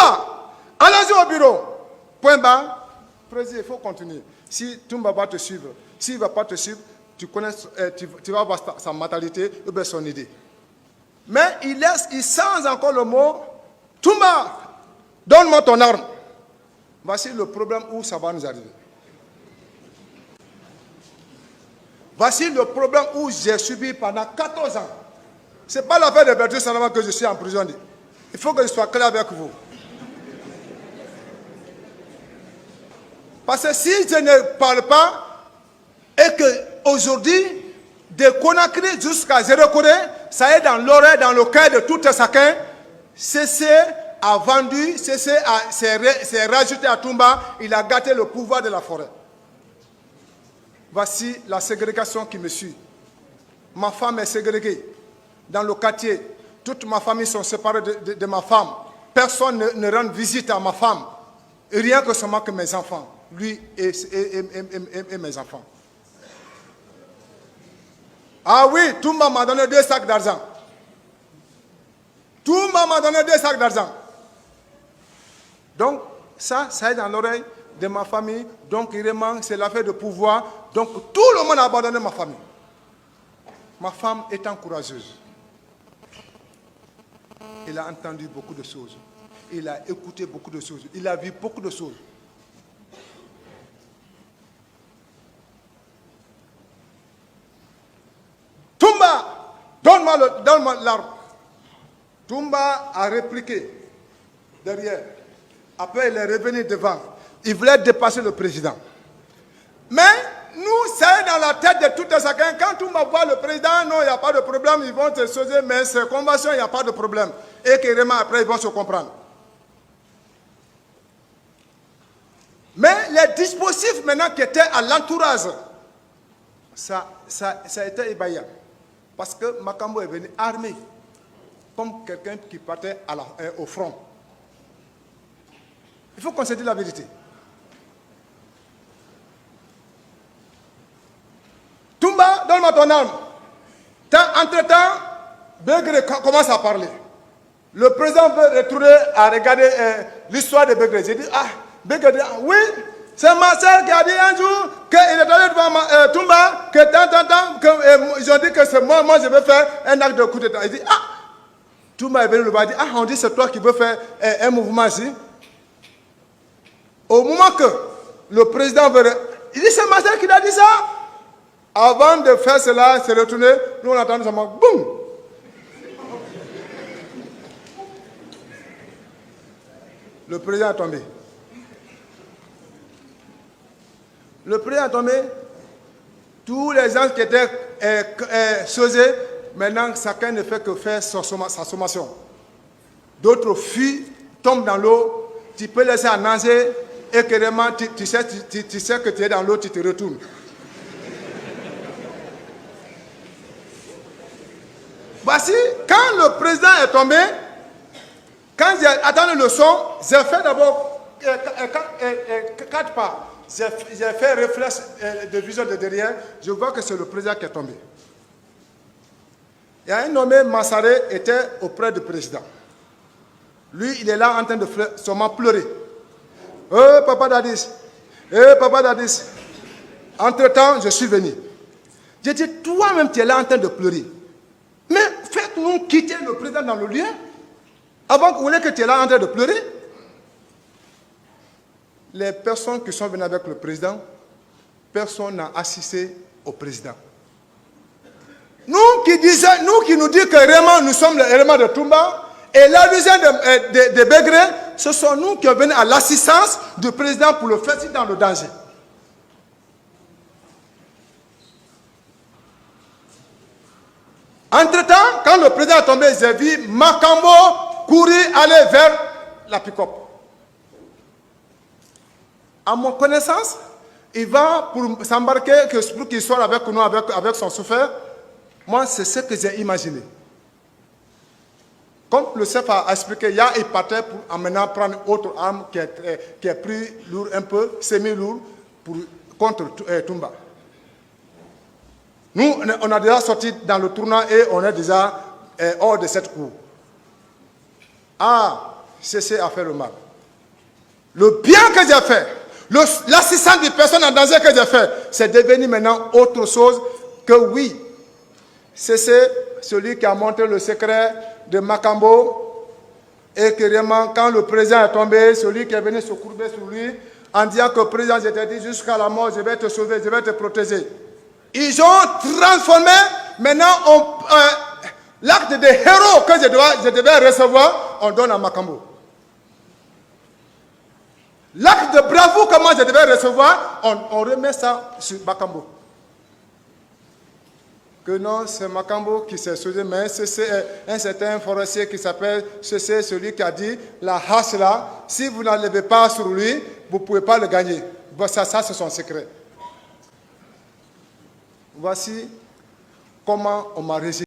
Toumba, allez-y au bureau. Point barre. Président, il faut continuer. Si Toumba va te suivre, s'il ne va pas te suivre, tu vas voir sa mentalité ou bien son idée. Mais il change encore le mot. Toumba, donne-moi ton arme. Voici le problème où ça va nous arriver. Voici le problème où j'ai subi pendant 14 ans. Ce n'est pas l'affaire de Bertrand Salama que je suis en prison. Il faut que je sois clair avec vous. Parce que si je ne parle pas, et qu'aujourd'hui, de Conakry jusqu'à Zérokoré, ça est dans l'oreille, dans le cœur de tout un chacun, CC a vendu, CC s'est rajouté à Toumba, il a gâté le pouvoir de la forêt. Voici la ségrégation qui me suit. Ma femme est ségrégée. Dans le quartier, toute ma famille sont séparées de ma femme. Personne ne rend visite à ma femme. Rien que seulement que mes enfants. Lui et mes enfants. Ah oui, Toumba m'a donné 2 sacs d'argent. Toumba m'a donné 2 sacs d'argent. Donc, ça est dans l'oreille de ma famille. Donc, vraiment, c'est l'affaire de pouvoir. Donc, tout le monde a abandonné ma famille. Ma femme étant courageuse. Il a entendu beaucoup de choses. Il a écouté beaucoup de choses. Il a vu beaucoup de choses. Toumba, donne-moi l'arme. Toumba a répliqué derrière. Après, il est revenu devant. Il voulait dépasser le président. Mais nous, ça est dans la tête de tout un chacun. Quand Toumba voit le président, non, il n'y a pas de problème. Ils vont se sauver, mais ces conventions, il n'y a pas de problème. Et que vraiment, après, ils vont se comprendre. Mais les dispositifs maintenant qui étaient à l'entourage, ça a été ébaillant. Parce que Makambo est venu armé, comme quelqu'un qui partait au front. Il faut qu'on se dise la vérité. Toumba, donne-moi ton arme. Entre-temps, Begré commence à parler. Le président veut retourner à regarder l'histoire de Begré. J'ai dit, Begré dit, oui, c'est ma soeur qui a dit un jour qu'il est allé devant Toumba, que ils ont dit que c'est moi je vais faire un acte de coup d'état. Il dit, Toumba est venu le voir, il dit, on dit c'est toi qui veux faire un mouvement ici. Au moment que le président veut... Il dit, c'est ma soeur qui a dit ça. Avant de faire cela, se retourner, nous on attend seulement, boum. Le président est tombé. Le président est tombé. Tous les gens qui étaient chausés, maintenant chacun ne fait que faire sa sommation. D'autres fuient, tombent dans l'eau, tu peux laisser à nager et que vraiment tu sais que tu es dans l'eau, tu te retournes. Voici, quand le président est tombé, quand j'ai attendu le son, j'ai fait d'abord 4 pas. J'ai fait réflexe de vision de derrière. Je vois que c'est le président qui est tombé. Il y a un nommé Massaré était auprès du président. Lui, il est là en train de seulement pleurer. Papa Dadis. Papa Dadis. Entre-temps, je suis venu. J'ai dit, toi-même, tu es là en train de pleurer. Mais faites-nous quitter le président dans le lieu avant que vous voulez que tu es là en train de pleurer. Les personnes qui sont venues avec le président, personne n'a assisté au président. Nous qui nous disons que vraiment nous sommes les éléments de Toumba et l'allusion de Begré, ce sont nous qui sommes venus à l'assistance du président pour le faire dans le danger. Entre-temps, quand le président est tombé, j'ai vu Makambo courir, aller vers la pick-up. À mon connaissance, il va pour s'embarquer, pour qu'il soit avec nous, avec son chauffeur. Moi, c'est ce que j'ai imaginé. Comme le chef a expliqué, il partait pour maintenant prendre autre arme qui est plus lourde, un peu semi-lourde, contre Toumba. Nous, on a déjà sorti dans le tournant et on est déjà hors de cette cour. cessez à faire le mal. Le bien que j'ai fait, l'assistance des personnes en danger que j'ai fait, c'est devenu maintenant autre chose que oui. Cessez celui qui a montré le secret de Makambo et que vraiment, quand le président est tombé, celui qui est venu se courber sur lui, en disant que le président, je t'ai dit jusqu'à la mort, je vais te sauver, je vais te protéger. Ils ont transformé maintenant l'acte de héros que je devais recevoir, on donne à Makambo. L'acte de bravoure que moi je devais recevoir, on remet ça sur Makambo. Que non, c'est Makambo qui s'est sauvé, mais c'est un certain forestier qui s'appelle, c'est celui qui a dit, la hache là, si vous n'enlevez pas sur lui, vous ne pouvez pas le gagner. Bon, ça c'est son secret. Voici comment on m'a résisté.